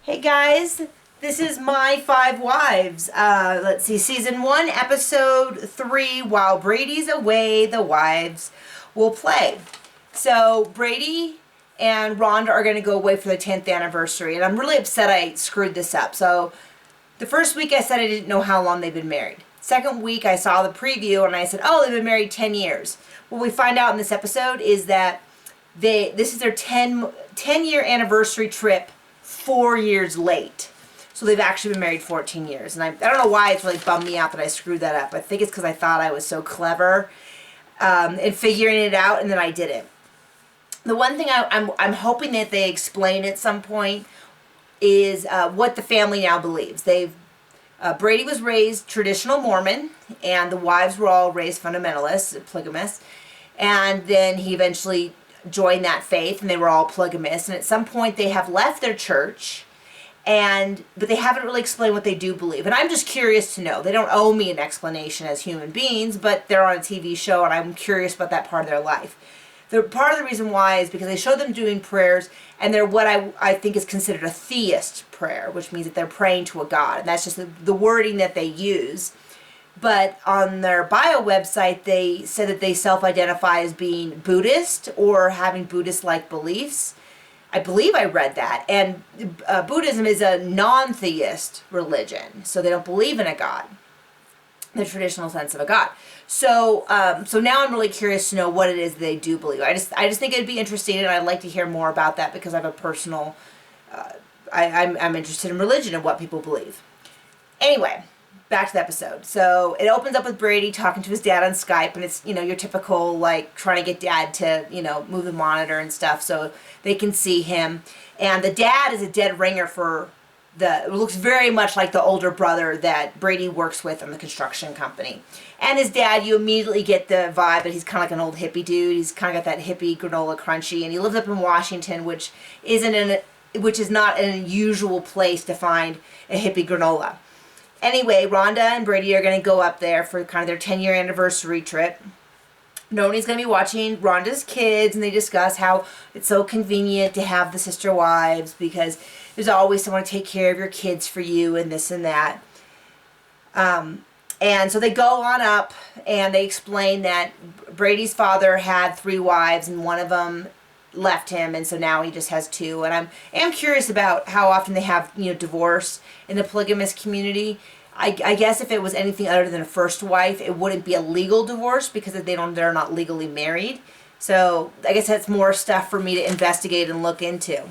Hey guys, this is My Five Wives. Let's see, season 1, episode 3. While Brady's away, the wives will play. So Brady and Rhonda are going to go away for the 10th anniversary, and I'm really upset I screwed this up. So the first week I said I didn't know how long they've been married. Second week I saw the preview and I said, oh, they've been married 10 years. What we find out in this episode is that this is their 10-year anniversary trip 4 years late. So they've actually been married 14 years. And I don't know why it's really bummed me out that I screwed that up. I think it's because I thought I was so clever in figuring it out, and then I didn't. The one thing I'm hoping that they explain at some point is what the family now believes. Brady was raised traditional Mormon, and the wives were all raised fundamentalists, polygamists. And then he eventually joined that faith, and they were all polygamists. And at some point, they have left their church, but they haven't really explained what they do believe. And I'm just curious to know. They don't owe me an explanation as human beings, but they're on a TV show, and I'm curious about that part of their life. Part of the reason why is because they show them doing prayers, and they're what I think is considered a theist prayer, which means that they're praying to a god. And that's just the wording that they use. But on their bio website, they said that they self-identify as being Buddhist or having Buddhist-like beliefs. I believe I read that. And Buddhism is a non-theist religion, so they don't believe in a god, the traditional sense of a god. So now I'm really curious to know what it is they do believe. I just think it'd be interesting, and I'd like to hear more about that because I have a personal. I'm interested in religion and what people believe. Anyway, back to the episode. So it opens up with Brady talking to his dad on Skype, and it's your typical like trying to get dad to move the monitor and stuff so they can see him. And the dad is a dead ringer for it looks very much like the older brother that Brady works with in the construction company. And his dad, you immediately get the vibe that he's kind of like an old hippie dude. He's kind of got that hippie granola crunchy, and he lives up in Washington, which is not an unusual place to find a hippie granola. Anyway, Rhonda and Brady are going to go up there for kind of their 10-year anniversary trip. Noni's going to be watching Rhonda's kids, and they discuss how it's so convenient to have the sister wives because there's always someone to take care of your kids for you and this and that. And so they go on up, and they explain that Brady's father had 3 wives, and one of them left him, and so now he just has 2. And I'm curious about how often they have divorce in the polygamous community. I guess if it was anything other than a first wife, it wouldn't be a legal divorce because they're not legally married. So I guess that's more stuff for me to investigate and look into.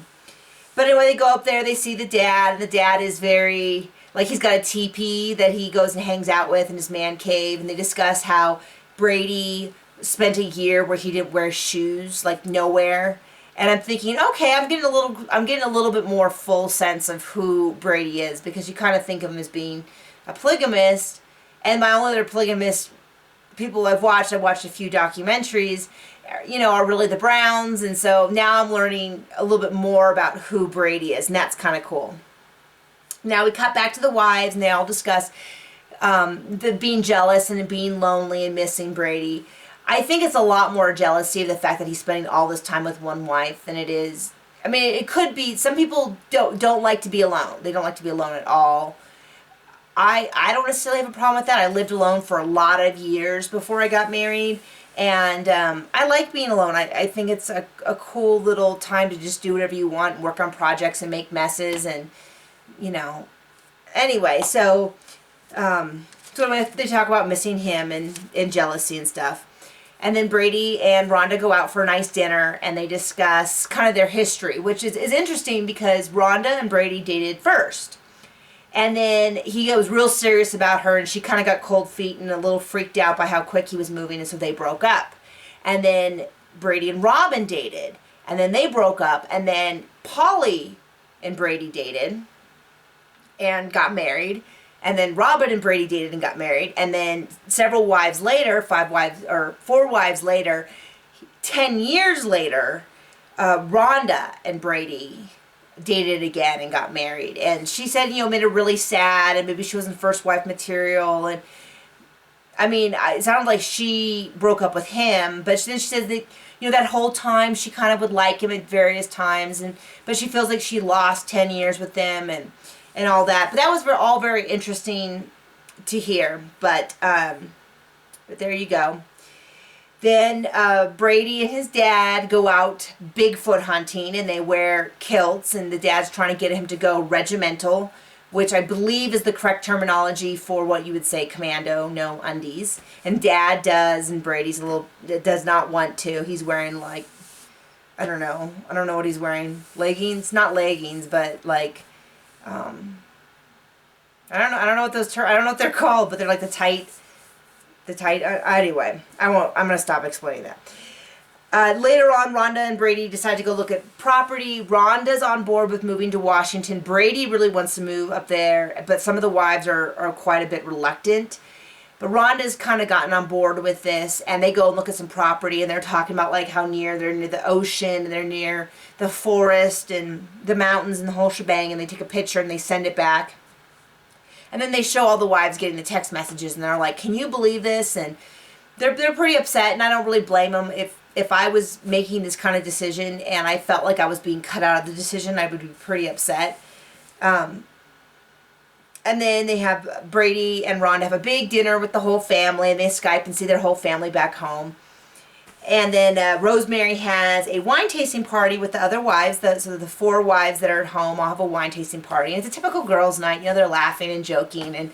But anyway, they go up there, they see the dad, and the dad is very, like, he's got a teepee that he goes and hangs out with in his man cave, and they discuss how Brady spent a year where he didn't wear shoes, like nowhere. And I'm thinking, okay, I'm getting a little bit more full sense of who Brady is, because you kind of think of him as being a polygamist. And my only other polygamist people I watched a few documentaries, are really the Browns. And so now I'm learning a little bit more about who Brady is, and that's kind of cool. Now we cut back to the wives, and they all discuss the being jealous and being lonely and missing Brady. I think it's a lot more jealousy of the fact that he's spending all this time with one wife than it is. I mean, it could be, some people don't like to be alone. They don't like to be alone at all. I don't necessarily have a problem with that. I lived alone for a lot of years before I got married, and I like being alone. I think it's a cool little time to just do whatever you want, and work on projects and make messes, and Anyway, so they talk about missing him and jealousy and stuff. And then Brady and Rhonda go out for a nice dinner, and they discuss kind of their history, which is interesting because Rhonda and Brady dated first. And then he was real serious about her, and she kind of got cold feet and a little freaked out by how quick he was moving, and so they broke up. And then Brady and Robin dated, and then they broke up, and then Polly and Brady dated and got married. And then Robin and Brady dated and got married. And then several wives later, 4 wives later, 10 years later, Rhonda and Brady dated again and got married. And she said, made her really sad, and maybe she wasn't first wife material. And I mean, it sounded like she broke up with him, but then she said that you know, that whole time she kind of would like him at various times, but she feels like she lost 10 years with him and all that. But that was all very interesting to hear. But there you go. Then Brady and his dad go out Bigfoot hunting, and they wear kilts, and the dad's trying to get him to go regimental, which I believe is the correct terminology for what you would say commando, no undies. And Dad does, and Brady's does not want to. He's wearing like, I don't know what he's wearing. Leggings, not leggings, but like, I don't know what I don't know what they're called, but they're like the tight. Anyway, I'm going to stop explaining that. Later on, Rhonda and Brady decide to go look at property. Rhonda's on board with moving to Washington. Brady really wants to move up there, but some of the wives are quite a bit reluctant. But Rhonda's kind of gotten on board with this, and they go and look at some property, and they're talking about like how they're near the ocean, and they're near the forest and the mountains and the whole shebang, and they take a picture and they send it back. And then they show all the wives getting the text messages, and they're like, "Can you believe this?" And they're pretty upset, and I don't really blame them. If I was making this kind of decision and I felt like I was being cut out of the decision, I would be pretty upset. And then they have Brady and Rhonda have a big dinner with the whole family, and they Skype and see their whole family back home. And then Rosemary has a wine tasting party with the other wives. So the 4 wives that are at home all have a wine tasting party. And it's a typical girls' night. You know, they're laughing and joking and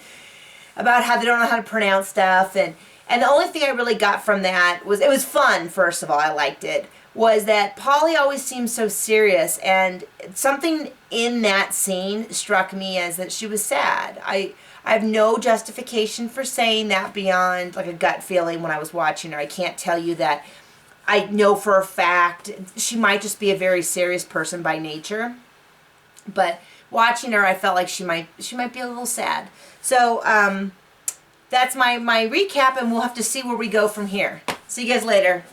about how they don't know how to pronounce stuff. And the only thing I really got from that was, it was fun, first of all. I liked it. Was that Polly always seemed so serious. And something in that scene struck me as that she was sad. I have no justification for saying that beyond like a gut feeling when I was watching her. I can't tell you that I know for a fact. She might just be a very serious person by nature. But watching her, I felt like she might be a little sad. So that's my recap, and we'll have to see where we go from here. See you guys later.